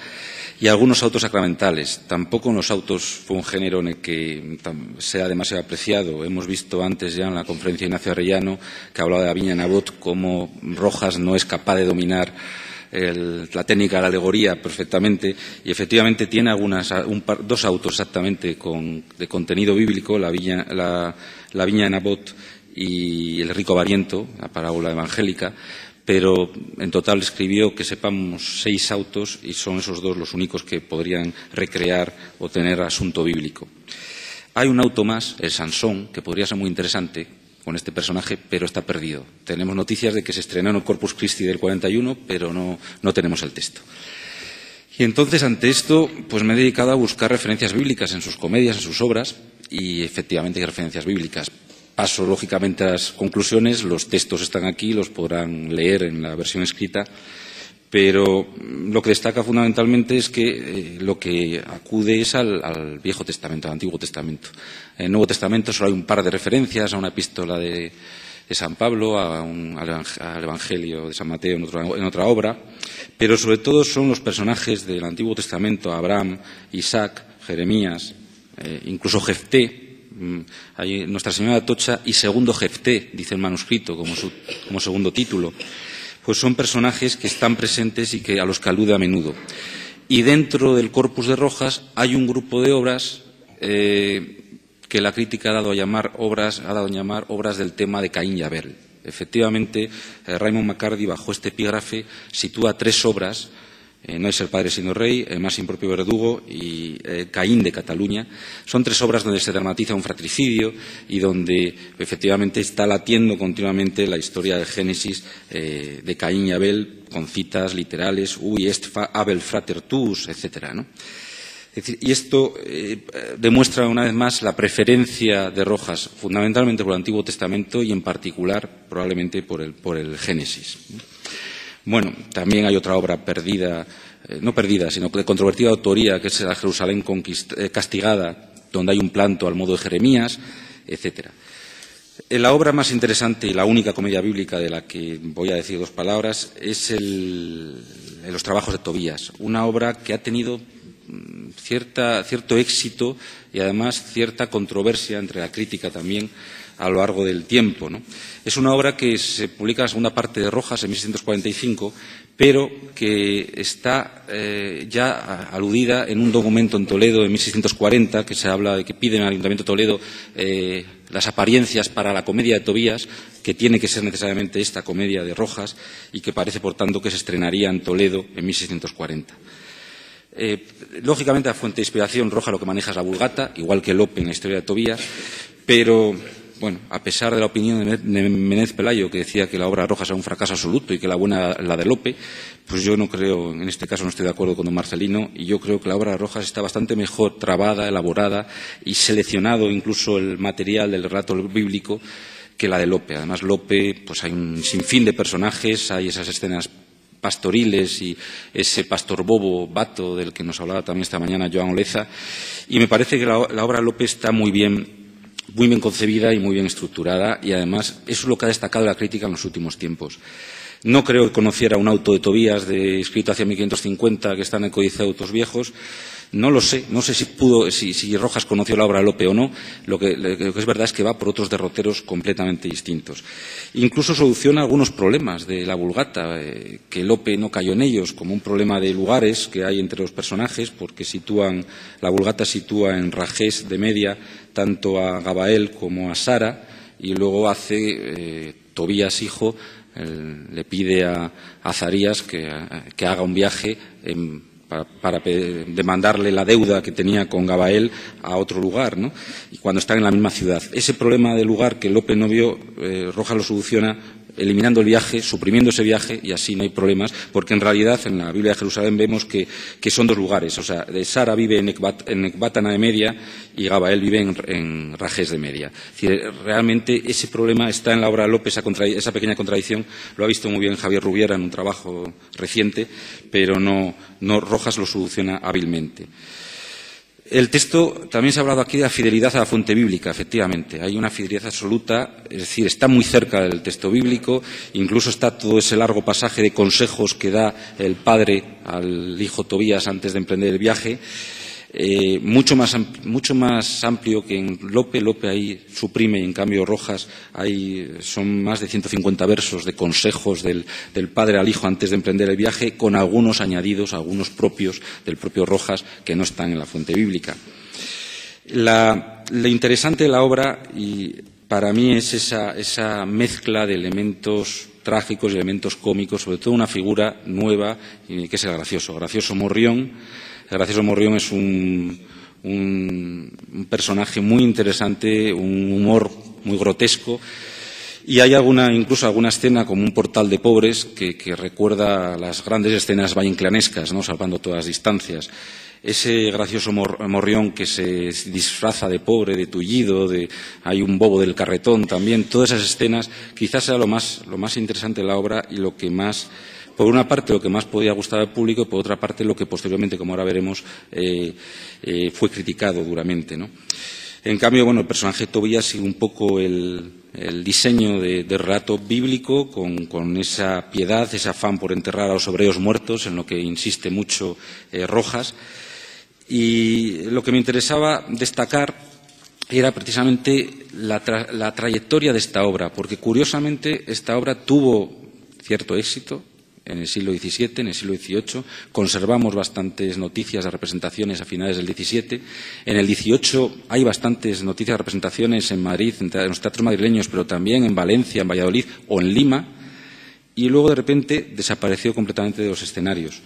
y algunos autos sacramentales. Tampoco en los autos fue un género en el que sea demasiado apreciado. Hemos visto antes ya en la conferencia de Ignacio Arellano, que hablaba de la Viña Nabot, cómo Rojas no es capaz de dominar la técnica de la alegoría perfectamente, y efectivamente tiene dos autos exactamente de contenido bíblico, la Viña de Nabot y el rico avariento, la parábola evangélica, pero en total escribió, que sepamos, 6 autos y son esos 2 los únicos que podrían recrear o tener asunto bíblico. Hay un auto más, el Sansón, que podría ser muy interesante con este personaje, pero está perdido. Tenemos noticias de que se estrenó en el Corpus Christi del 41, pero no tenemos el texto. Y entonces, ante esto, pues me he dedicado a buscar referencias bíblicas en sus comedias, en sus obras, y efectivamente hay referencias bíblicas. Paso, lógicamente, a las conclusiones. Los textos están aquí, los podrán leer en la versión escrita, pero lo que destaca fundamentalmente es que lo que acude es al Viejo Testamento, al Antiguo Testamento. En el Nuevo Testamento solo hay un par de referencias a una epístola de San Pablo, al Evangelio de San Mateo en otra obra, pero sobre todo son los personajes del Antiguo Testamento, Abraham, Isaac, Jeremías, incluso Jefté. Hay Nuestra Señora de Atocha y Segundo Jefté, dice el manuscrito, como segundo título. Pues son personajes que están presentes y a los que alude a menudo. Y dentro del corpus de Rojas hay un grupo de obras que la crítica ha dado a llamar obras del tema de Caín y Abel. Efectivamente, Raymond McCarthy, bajo este epígrafe, sitúa 3 obras. No es el padre sino rey, el más impropio verdugo y Caín de Cataluña. Son 3 obras donde se dramatiza un fratricidio y donde efectivamente está latiendo continuamente la historia del Génesis de Caín y Abel, con citas literales, ui est Abel frater tuus, etcétera, ¿no? Es decir, y esto demuestra una vez más la preferencia de Rojas, fundamentalmente por el Antiguo Testamento y en particular probablemente por el Génesis. Bueno, también hay otra obra perdida, no perdida, sino de controvertida autoría, que es la Jerusalén castigada, donde hay un planto al modo de Jeremías, etcétera. La obra más interesante y la única comedia bíblica de la que voy a decir 2 palabras es los trabajos de Tobías, una obra que ha tenido cierto éxito y además cierta controversia entre la crítica también a lo largo del tiempo, ¿no? Es una obra que se publica en la segunda parte de Rojas en 1645, pero que está ya aludida en un documento en Toledo en 1640, que se habla de que piden al Ayuntamiento de Toledo las apariencias para la comedia de Tobías, que tiene que ser necesariamente esta comedia de Rojas y que parece, por tanto, que se estrenaría en Toledo en 1640. Lógicamente, la fuente de inspiración Rojas lo que maneja es la Vulgata, igual que Lope en la historia de Tobías, pero bueno, a pesar de la opinión de Menéndez Pelayo, que decía que la obra de Rojas era un fracaso absoluto y que la buena la de Lope, pues yo no creo, en este caso no estoy de acuerdo con don Marcelino, y yo creo que la obra de Rojas está bastante mejor trabada, elaborada y seleccionado incluso el material del relato bíblico que la de Lope. Además, Lope, pues hay un sinfín de personajes, hay esas escenas pastoriles y ese pastor bobo, Bato, del que nos hablaba también esta mañana Joan Oleza, y me parece que la obra de Lope está muy bien concebida y muy bien estructurada, y además eso es lo que ha destacado la crítica en los últimos tiempos. No creo que conociera un auto de Tobías escrito hacia 1550 que está en el Códice de Autos Viejos. No lo sé, no sé si Rojas conoció la obra de Lope o no. Lo que es verdad es que va por otros derroteros completamente distintos. Incluso soluciona algunos problemas de la Vulgata, que Lope no cayó en ellos, como un problema de lugares que hay entre los personajes, porque la Vulgata sitúa en Ragés de Media tanto a Gabael como a Sara, y luego hace Tobías hijo, le pide a Azarías que haga un viaje para demandarle la deuda que tenía con Gabael a otro lugar, ¿no? Y cuando están en la misma ciudad. Ese problema de lugar que Lope no vio, Rojas lo soluciona eliminando el viaje, suprimiendo ese viaje, y así no hay problemas, porque en realidad en la Biblia de Jerusalén vemos que son dos lugares. O sea, Sara vive en Ecbátana de Media y Gabael vive en Rajés de Media. Es decir, realmente ese problema está en la obra de Lope, esa pequeña contradicción. Lo ha visto muy bien Javier Rubiera en un trabajo reciente, pero no Rojas lo soluciona hábilmente. El texto, también se ha hablado aquí de la fidelidad a la fuente bíblica, efectivamente. Hay una fidelidad absoluta, es decir, está muy cerca del texto bíblico, incluso está todo ese largo pasaje de consejos que da el padre al hijo Tobías antes de emprender el viaje, mucho más amplio que en Lope. Lope ahí suprime, y en cambio Rojas son más de 150 versos de consejos del padre al hijo antes de emprender el viaje, con algunos añadidos, algunos propios del propio Rojas que no están en la fuente bíblica. Lo interesante de la obra, y para mí, es esa mezcla de elementos trágicos y elementos cómicos, sobre todo una figura nueva, que es el gracioso Morrión. El gracioso Morrión es un personaje muy interesante, un humor muy grotesco, y hay incluso alguna escena como un portal de pobres que recuerda las grandes escenas valleinclanescas, ¿no? Salvando todas las distancias. Ese gracioso Morrión que se disfraza de pobre, de tullido, hay un bobo del carretón también. Todas esas escenas quizás sea lo más interesante de la obra, y lo que más, por una parte, lo que más podía gustar al público, y por otra parte, lo que posteriormente, como ahora veremos, fue criticado duramente, ¿no? En cambio, el personaje de Tobías sigue un poco el diseño de relato bíblico, con esa piedad, ese afán por enterrar a los hebreos muertos, en lo que insiste mucho Rojas. Y lo que me interesaba destacar era precisamente la trayectoria de esta obra, porque curiosamente esta obra tuvo cierto éxito en el siglo XVII, en el siglo XVIII. Conservamos bastantes noticias de representaciones a finales del XVII. En el XVIII hay bastantes noticias de representaciones en Madrid, en los teatros madrileños, pero también en Valencia, en Valladolid o en Lima. Y luego, de repente, desapareció completamente de los escenarios.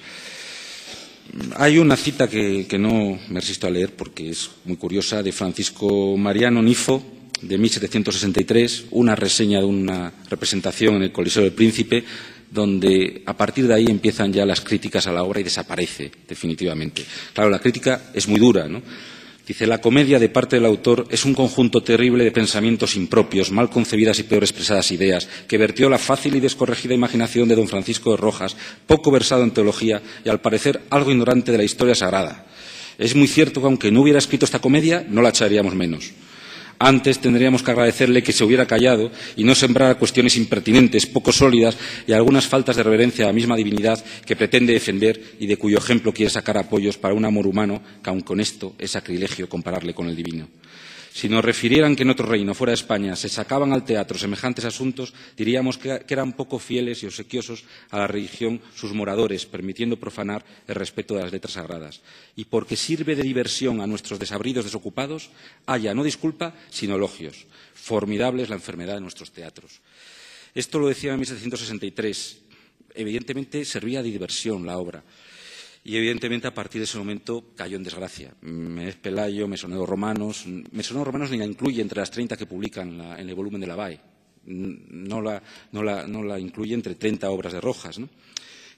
Hay una cita que no me resisto a leer porque es muy curiosa, de Francisco Mariano Nifo, de 1763, una reseña de una representación en el Coliseo del Príncipe, donde a partir de ahí empiezan ya las críticas a la obra y desaparece definitivamente. Claro, la crítica es muy dura, ¿no? Dice: la comedia de parte del autor es un conjunto terrible de pensamientos impropios, mal concebidas y peor expresadas ideas, que vertió la fácil y descorregida imaginación de don Francisco de Rojas, poco versado en teología y al parecer algo ignorante de la historia sagrada. Es muy cierto que aunque no hubiera escrito esta comedia, no la echaríamos menos. Antes tendríamos que agradecerle que se hubiera callado y no sembrara cuestiones impertinentes, poco sólidas y algunas faltas de reverencia a la misma divinidad que pretende defender y de cuyo ejemplo quiere sacar apoyos para un amor humano que, aun con esto, es sacrilegio compararle con el divino. Si nos refirieran que en otro reino, fuera de España, se sacaban al teatro semejantes asuntos, diríamos que eran poco fieles y obsequiosos a la religión sus moradores, permitiendo profanar el respeto de las letras sagradas. Y porque sirve de diversión a nuestros desabridos desocupados, haya no disculpa, sino elogios. Formidable es la enfermedad de nuestros teatros. Esto lo decía en 1763. Evidentemente servía de diversión la obra. Y, evidentemente, a partir de ese momento cayó en desgracia. Méndez Pelayo, Mesonero Romanos ni la incluye entre las 30 que publican en el volumen de la BAE. No la incluye entre 30 obras de Rojas, ¿no?,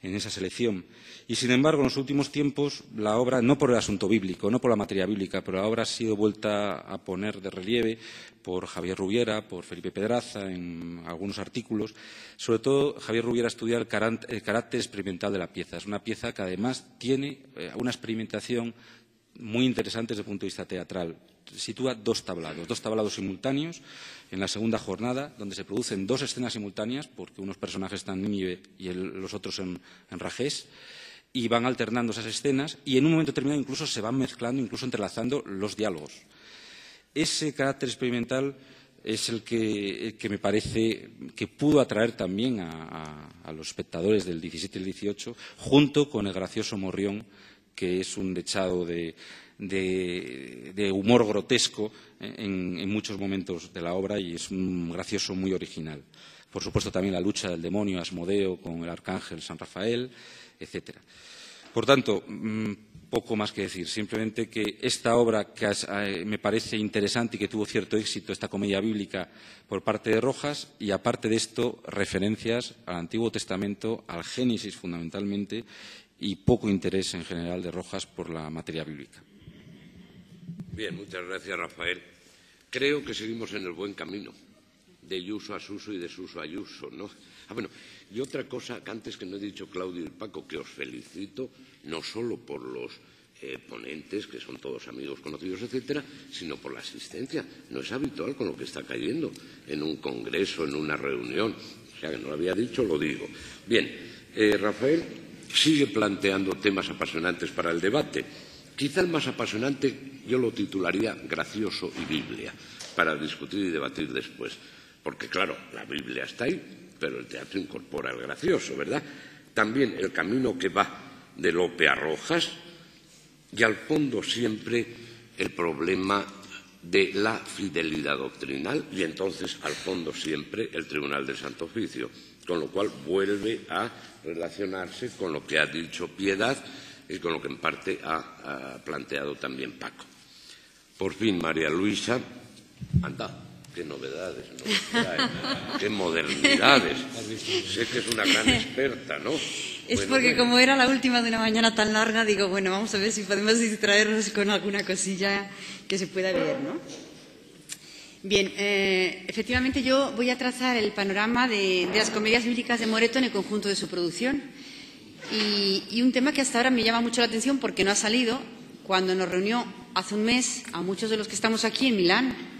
en esa selección. Y, sin embargo, en los últimos tiempos, la obra, no por el asunto bíblico, no por la materia bíblica, pero la obra ha sido vuelta a poner de relieve por Javier Rubiera, por Felipe Pedraza, en algunos artículos. Sobre todo, Javier Rubiera estudia el carácter experimental de la pieza. Es una pieza que, además, tiene una experimentación muy interesante desde el punto de vista teatral. Sitúa dos tablados simultáneos en la segunda jornada, donde se producen dos escenas simultáneas, porque unos personajes están en Nínive y los otros en Rajés, y van alternando esas escenas, y en un momento determinado incluso se van mezclando, incluso entrelazando los diálogos. Ese carácter experimental es el que me parece que pudo atraer también a los espectadores del 17 y el 18, junto con el gracioso Morrión, que es un dechado de humor grotesco en muchos momentos de la obra, y es un gracioso muy original. Por supuesto, también la lucha del demonio Asmodeo con el arcángel San Rafael, etcétera. Por tanto, poco más que decir. Simplemente que esta obra que me parece interesante y que tuvo cierto éxito, esta comedia bíblica por parte de Rojas, y aparte de esto, referencias al Antiguo Testamento, al Génesis fundamentalmente, y poco interés en general de Rojas por la materia bíblica. Bien, muchas gracias, Rafael. Creo que seguimos en el buen camino, de Ayuso a Suso y de Suso a Ayuso, ¿no? Bueno, y otra cosa que antes que no he dicho, Claudio y Paco, que os felicito, no solo por los ponentes, que son todos amigos conocidos, etcétera, sino por la asistencia. No es habitual con lo que está cayendo en un congreso, en una reunión. O sea, que no lo había dicho, lo digo. Bien, Rafael sigue planteando temas apasionantes para el debate. Quizá el más apasionante yo lo titularía Gracioso y Biblia, para discutir y debatir después. Porque, claro, la Biblia está ahí, pero el teatro incorpora el gracioso, ¿verdad? También el camino que va de Lope a Rojas y, al fondo, siempre el problema de la fidelidad doctrinal y, entonces, al fondo, siempre el Tribunal del Santo Oficio, con lo cual vuelve a relacionarse con lo que ha dicho Piedad y con lo que, en parte, ha planteado también Paco. Por fin, María Luisa, anda. Qué novedades, ¿no? Qué modernidades. Sé que es una gran experta, ¿no? Es porque como era la última de una mañana tan larga, digo, bueno, vamos a ver si podemos distraernos con alguna cosilla que se pueda ver, ¿no? Bien, efectivamente yo voy a trazar el panorama de las comedias bíblicas de Moreto en el conjunto de su producción. Y un tema que hasta ahora me llama mucho la atención porque no ha salido cuando nos reunió hace un mes a muchos de los que estamos aquí en Milán.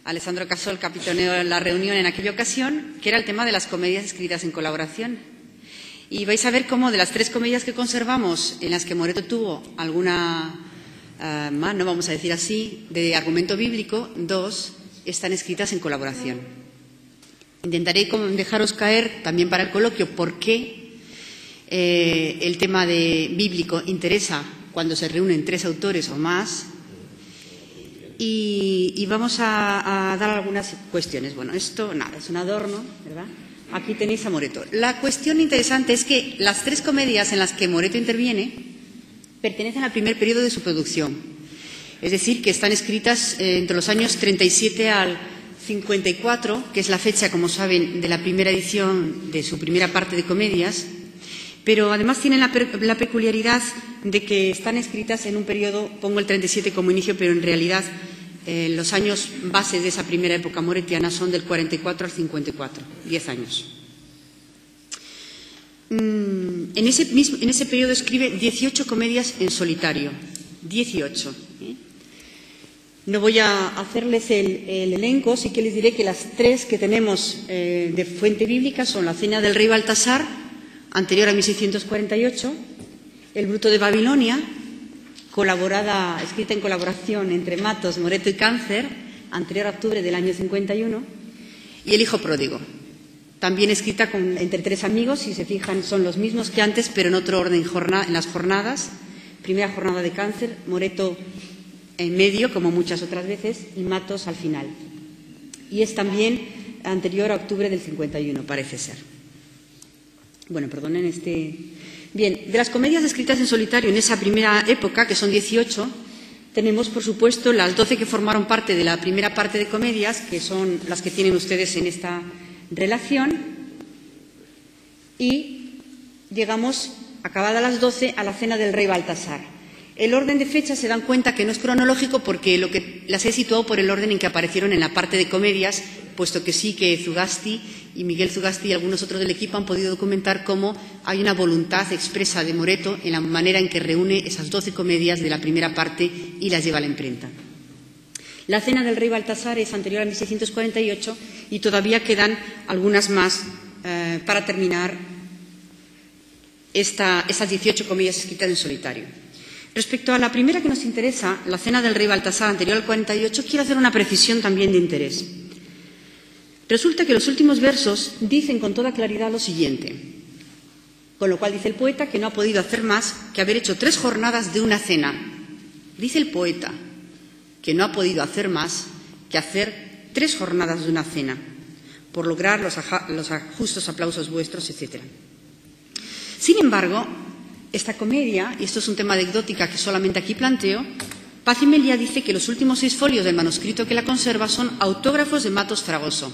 Alessandro Casol capitaneó la reunión en aquella ocasión, que era el tema de las comedias escritas en colaboración. Y vais a ver cómo de las 3 comedias que conservamos, en las que Moreto tuvo alguna mano, vamos a decir así, de argumento bíblico, 2 están escritas en colaboración. Intentaré dejaros caer también para el coloquio por qué el tema bíblico interesa cuando se reúnen 3 autores o más. Y vamos a dar algunas cuestiones. Bueno, esto nada, es un adorno, ¿verdad? Aquí tenéis a Moreto. La cuestión interesante es que las 3 comedias en las que Moreto interviene pertenecen al primer periodo de su producción. Es decir, que están escritas entre los años 37 al 54, que es la fecha, como saben, de la primera edición de su primera parte de comedias, pero además tienen la peculiaridad de que están escritas en un periodo, pongo el 37 como inicio, pero en realidad los años bases de esa primera época moretiana son del 44 al 54, 10 años. En ese periodo escribe 18 comedias en solitario, 18. No voy a hacerles el elenco, sí que les diré que las 3 que tenemos de fuente bíblica son La Cena del Rey Baltasar, anterior a 1648, El Bruto de Babilonia, escrita en colaboración entre Matos, Moreto y Cáncer, anterior a octubre del año 51, y El Hijo Pródigo, también escrita entre 3 amigos, si se fijan son los mismos que antes, pero en otro orden en las jornadas. Primera jornada de Cáncer, Moreto en medio, como muchas otras veces, y Matos al final. Y es también anterior a octubre del 51, parece ser. Bueno, perdonen Bien, de las comedias escritas en solitario en esa primera época, que son 18, tenemos, por supuesto, las 12 que formaron parte de la primera parte de comedias, que son las que tienen ustedes en esta relación, y llegamos, acabadas las 12, a La Cena del Rey Baltasar. El orden de fechas se dan cuenta que no es cronológico porque las he situado por el orden en que aparecieron en la parte de comedias, puesto que sí que Zugasti y Miguel Zugasti y algunos otros del equipo han podido documentar cómo hay una voluntad expresa de Moreto en la manera en que reúne esas 12 comedias de la primera parte y las lleva a la imprenta. La Cena del Rey Baltasar es anterior a 1648 y todavía quedan algunas más para terminar esas 18 comedias escritas en solitario. Respecto a la primera que nos interesa, La Cena del Rey Baltasar, anterior al 48, quiero hacer una precisión también de interés. Resulta que los últimos versos dicen con toda claridad lo siguiente, con lo cual dice el poeta que no ha podido hacer más que haber hecho 3 jornadas de una cena. Dice el poeta que no ha podido hacer más que hacer 3 jornadas de una cena, por lograr los justos aplausos vuestros, etc. Sin embargo, esta comedia, y esto es un tema anecdótica que solamente aquí planteo, Paz y Meliá dice que los últimos 6 folios del manuscrito que la conserva son autógrafos de Matos Fragoso.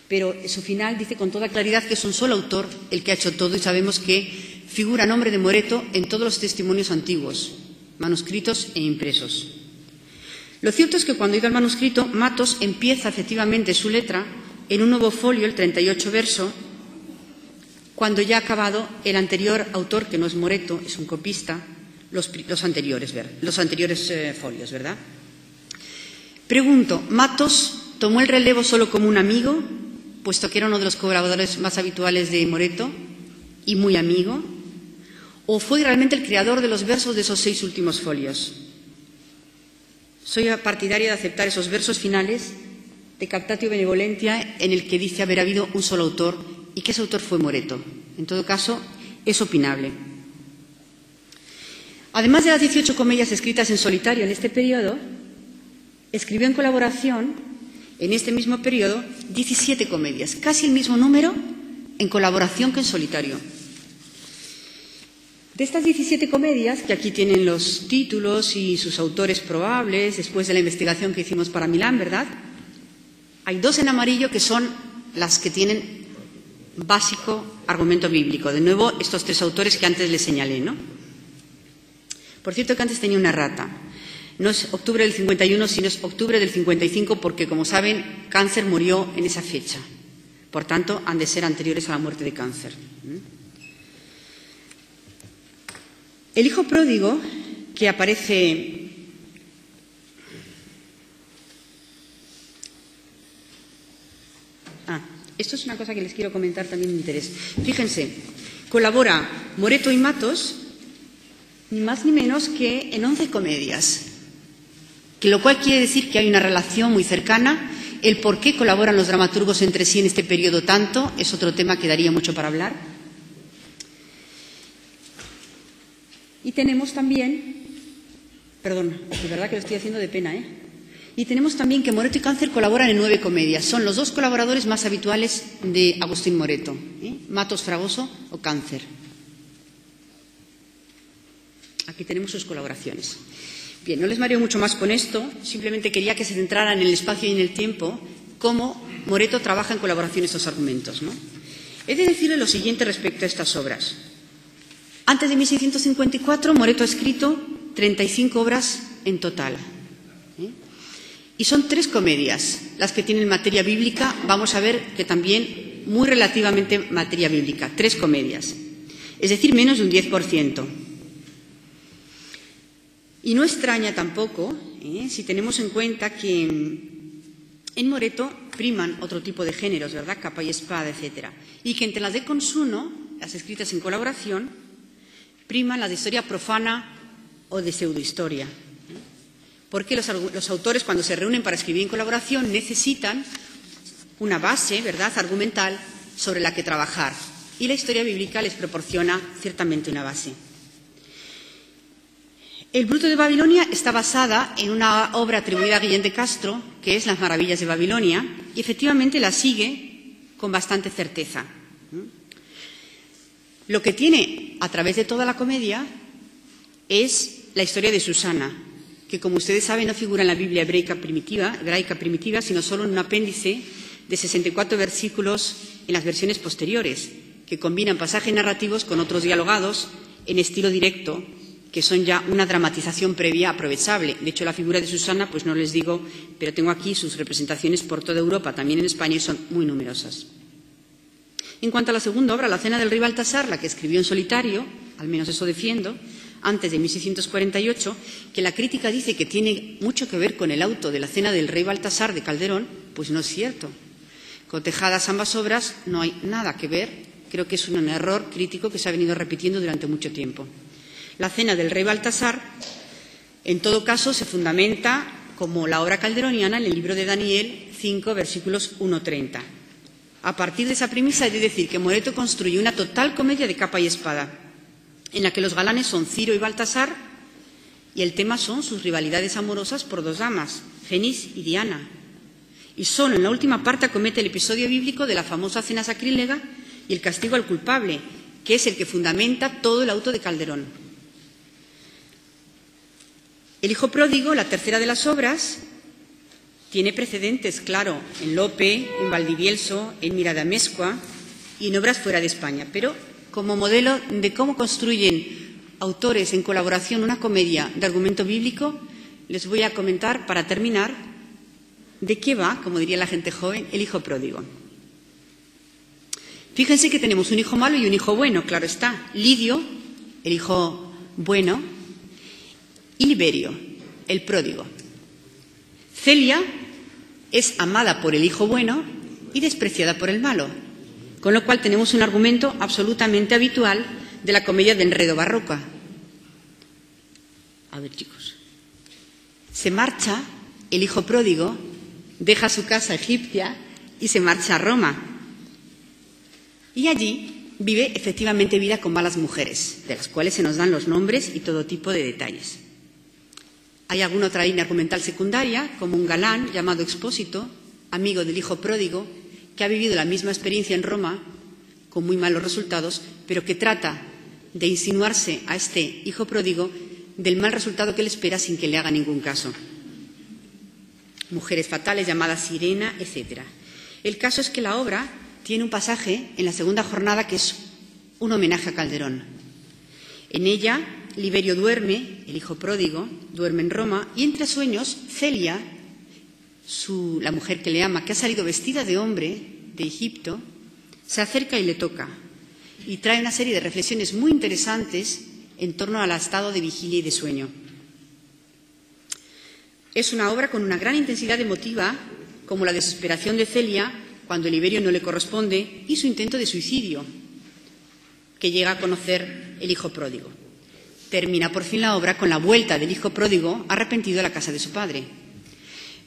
Pero en su final dice con toda claridad que es un solo autor el que ha hecho todo, y sabemos que figura nombre de Moreto en todos los testimonios antiguos, manuscritos e impresos. Lo cierto es que cuando he ido al manuscrito, Matos empieza efectivamente su letra en un nuevo folio, el 38 verso, cuando ya ha acabado el anterior autor, que no es Moreto, es un copista, los anteriores folios, ¿verdad? Pregunto, ¿Matos tomó el relevo solo como un amigo, puesto que era uno de los colaboradores más habituales de Moreto y muy amigo? ¿O fue realmente el creador de los versos de esos 6 últimos folios? Soy partidaria de aceptar esos versos finales de Captatio Benevolentia, en el que dice haber habido un solo autor y que ese autor fue Moreto. En todo caso, es opinable. Además de las 18 comedias escritas en solitario en este periodo, escribió en colaboración, en este mismo periodo, 17 comedias, casi el mismo número en colaboración que en solitario. De estas 17 comedias, que aquí tienen los títulos y sus autores probables, después de la investigación que hicimos para Milán, ¿verdad? Hay 2 en amarillo que son las que tienen básico argumento bíblico. De nuevo, estos 3 autores que antes les señalé, ¿no? Por cierto que antes tenía una errata. No es octubre del 51, sino es octubre del 55, porque, como saben, Cáncer murió en esa fecha. Por tanto, han de ser anteriores a la muerte de Cáncer. El hijo pródigo, que aparece esto es una cosa que les quiero comentar también de interés. Fíjense, colabora Moreto y Matos, ni más ni menos que en 11 comedias, que lo cual quiere decir que hay una relación muy cercana. El por qué colaboran los dramaturgos entre sí en este periodo tanto es otro tema que daría mucho para hablar. Y tenemos también, perdón, de verdad que lo estoy haciendo de pena, Y tenemos también que Moreto y Cáncer colaboran en 9 comedias. Son los 2 colaboradores más habituales de Agustín Moreto, Matos Fragoso o Cáncer. Aquí tenemos sus colaboraciones. Bien, no les mareo mucho más con esto, simplemente quería que se centraran en el espacio y en el tiempo, cómo Moreto trabaja en colaboración estos argumentos, ¿no? He de decirle lo siguiente respecto a estas obras. Antes de 1654, Moreto ha escrito 35 obras en total. Y son 3 comedias las que tienen materia bíblica. Vamos a ver que también muy relativamente materia bíblica. 3 comedias. Es decir, menos de un 10%. Y no extraña tampoco, si tenemos en cuenta que en Moreto priman otro tipo de géneros, ¿verdad? Capa y espada, etc. Y que entre las de consuno, las escritas en colaboración, priman las de historia profana o de pseudohistoria. Porque los autores, cuando se reúnen para escribir en colaboración, necesitan una base, ¿verdad?, argumental sobre la que trabajar. Y la historia bíblica les proporciona ciertamente una base. El Bruto de Babilonia está basada en una obra atribuida a Guillén de Castro, que es Las Maravillas de Babilonia, y efectivamente la sigue con bastante certeza. Lo que tiene a través de toda la comedia es la historia de Susana, que, como ustedes saben, no figura en la Biblia hebraica primitiva, sino solo en un apéndice de 64 versículos en las versiones posteriores, que combinan pasajes narrativos con otros dialogados en estilo directo, que son ya una dramatización previa aprovechable. De hecho, la figura de Susana, pues no les digo, pero tengo aquí sus representaciones por toda Europa, también en España, y son muy numerosas. En cuanto a la segunda obra, La Cena del Rey Baltasar, la que escribió en solitario, al menos eso defiendo, antes de 1648, que la crítica dice que tiene mucho que ver con el auto de La Cena del Rey Baltasar de Calderón, pues no es cierto. Cotejadas ambas obras, no hay nada que ver. Creo que es un error crítico que se ha venido repitiendo durante mucho tiempo. La Cena del Rey Baltasar, en todo caso, se fundamenta como la obra calderoniana en el libro de Daniel 5, versículos 1-30. A partir de esa premisa he de decir que Moreto construye una total comedia de capa y espada, en la que los galanes son Ciro y Baltasar, y el tema son sus rivalidades amorosas por 2 damas, Fenis y Diana. Y solo en la última parte acomete el episodio bíblico de la famosa cena sacrílega y el castigo al culpable, que es el que fundamenta todo el auto de Calderón. El hijo pródigo, la tercera de las obras, tiene precedentes, claro, en Lope, en Valdivielso, en Miradamescua y en obras fuera de España. Pero como modelo de cómo construyen autores en colaboración una comedia de argumento bíblico, les voy a comentar, para terminar, de qué va, como diría la gente joven, el hijo pródigo. Fíjense que tenemos un hijo malo y un hijo bueno, claro está. Lidio, el hijo bueno, y Liberio, el pródigo. Celia es amada por el hijo bueno y despreciada por el malo, con lo cual tenemos un argumento absolutamente habitual de la comedia de enredo barroca. A ver, chicos. Se marcha el hijo pródigo, deja su casa egipcia y se marcha a Roma. Y allí vive efectivamente vida con malas mujeres, de las cuales se nos dan los nombres y todo tipo de detalles. Hay alguna otra línea argumental secundaria, como un galán llamado Expósito, amigo del hijo pródigo, que ha vivido la misma experiencia en Roma, con muy malos resultados, pero que trata de insinuarse a este hijo pródigo del mal resultado que le espera sin que le haga ningún caso. Mujeres fatales llamadas Sirena, etc. El caso es que la obra tiene un pasaje en la segunda jornada que es un homenaje a Calderón. En ella, Liberio duerme, el hijo pródigo, duerme en Roma, y entre sueños, Celia, la mujer que le ama, que ha salido vestida de hombre de Egipto, se acerca y le toca, y trae una serie de reflexiones muy interesantes en torno al estado de vigilia y de sueño. Es una obra con una gran intensidad emotiva, como la desesperación de Celia cuando Liberio no le corresponde y su intento de suicidio, que llega a conocer el hijo pródigo. Termina por fin la obra con la vuelta del hijo pródigo arrepentido a la casa de su padre.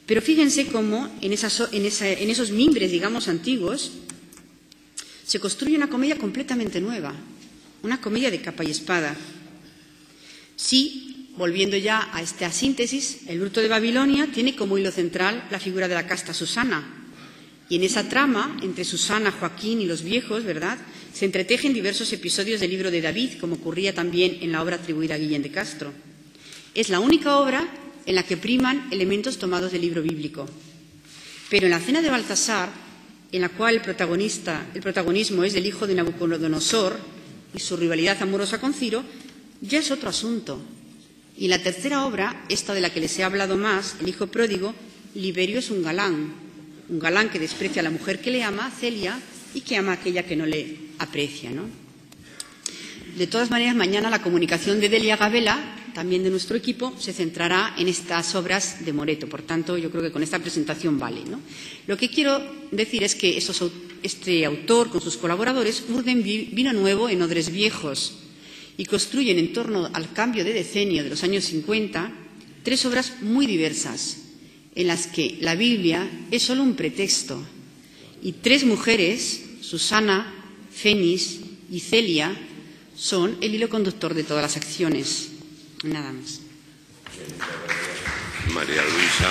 Pero fíjense cómo en esos mimbres, digamos, antiguos, se construye una comedia completamente nueva, una comedia de capa y espada. Sí, volviendo ya a esta síntesis, el Bruto de Babilonia tiene como hilo central la figura de la casta Susana. Y en esa trama, entre Susana, Joaquín y los viejos, ¿verdad?, se entretejen diversos episodios del libro de David, como ocurría también en la obra atribuida a Guillén de Castro. Es la única obra en la que priman elementos tomados del libro bíblico. Pero en la cena de Baltasar, en la cual el protagonismo es del hijo de Nabucodonosor y su rivalidad amorosa con Ciro, ya es otro asunto. Y en la tercera obra, esta de la que les he hablado más, el hijo pródigo, Liberio es un galán que desprecia a la mujer que le ama, Celia, y que ama a aquella que no le aprecia, ¿no? De todas maneras, mañana la comunicación de Delia Gabela, también de nuestro equipo, se centrará en estas obras de Moreto. Por tanto, yo creo que con esta presentación vale, ¿no? Lo que quiero decir es que este autor, con sus colaboradores, urden vino nuevo en odres viejos y construyen en torno al cambio de decenio de los años 50 tres obras muy diversas, en las que la Biblia es solo un pretexto y tres mujeres, Susana, Fénix y Celia, son el hilo conductor de todas las acciones. Nada más. María Luisa.